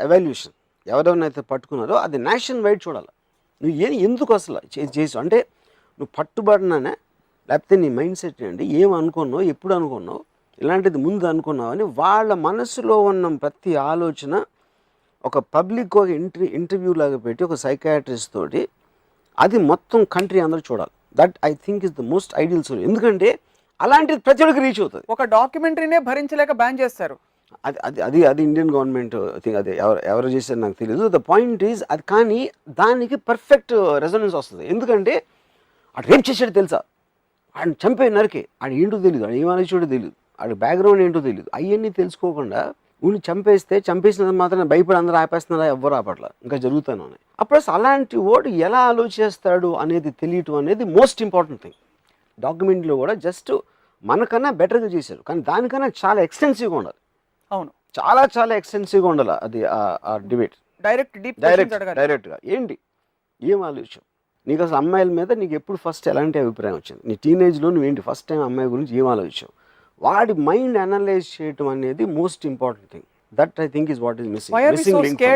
Evaluation ఎవరెవరినైతే పట్టుకున్నారో అది nation wide చూడాలి. నువ్వు ఎందుకు అసలు చేసావు అంటే నువ్వు పట్టుబడినానే, లేకపోతే నీ మైండ్ సెట్ ఏంటి, ఏం అనుకున్నావు, ఎప్పుడు అనుకున్నావు, ఇలాంటిది ముందు అనుకున్నావు అని వాళ్ళ మనసులో ఉన్న ప్రతి ఆలోచన ఒక పబ్లిక్ ఒక ఇంటర్వ్యూ లాగా పెట్టి ఒక సైకాట్రిస్ట్ తోటి అది మొత్తం కంట్రీ అందరూ చూడాలి. That I think is the most ideal solution. ఎందుకంటే అలాంటిది ప్రతి ఒక్కరికి రీచ్ అవుతుంది. ఒక డాక్యుమెంటరీనే భరించలేక బ్యాన్ చేస్తారు. అది అది అది అది ఇండియన్ గవర్నమెంట్ థింగ్. అది ఎవరు చేశారు నాకు తెలియదు. ద పాయింట్ ఈజ్ అది, కానీ దానికి పర్ఫెక్ట్ రెజొనెన్స్ వస్తుంది. ఎందుకంటే ఆడు రేప్ చేసాడు తెలుసా, ఆడిని చంపే నరికే, ఆడు ఏంటో తెలియదు, ఆడు ఏమనిచ్చాడో తెలియదు, ఆడు బ్యాక్గ్రౌండ్ ఏంటో తెలియదు, అవన్నీ తెలుసుకోకుండా ఊరిని చంపేసినంత మాత్రం భయపడి అందరూ ఆపేస్తున్నారా, ఎవ్వరు ఆపట్ల, ఇంకా జరుగుతూనే ఉన్నాయి. అప్పుడు అసలు అలాంటి వాడు ఎలా ఆలోచిస్తాడు అనేది తెలియటం అనేది మోస్ట్ ఇంపార్టెంట్ థింగ్. డాక్యుమెంట్లో కూడా జస్ట్ మనకన్నా బెటర్గా చేశారు, కానీ దానికన్నా చాలా ఎక్స్టెన్సివ్గా ఉండాలి. అవును, చాలా చాలా ఎక్స్టెన్సివ్గా ఉండాలి అది ఆ డిబేట్. డైరెక్ట్గా ఏంటి, ఏం ఆలోచన నీకు అసలు అమ్మాయిల మీద నీకు ఎప్పుడు ఫస్ట్ ఎలాంటి అభిప్రాయం వచ్చింది, నీ టీనేజ్లో నువ్వేంటి ఫస్ట్ టైం అమ్మాయి గురించి ఏం ఆలోచించావు, వాడి మైండ్ అనలైజ్ చేయటం అనేది most important thing. That I think is what is missing.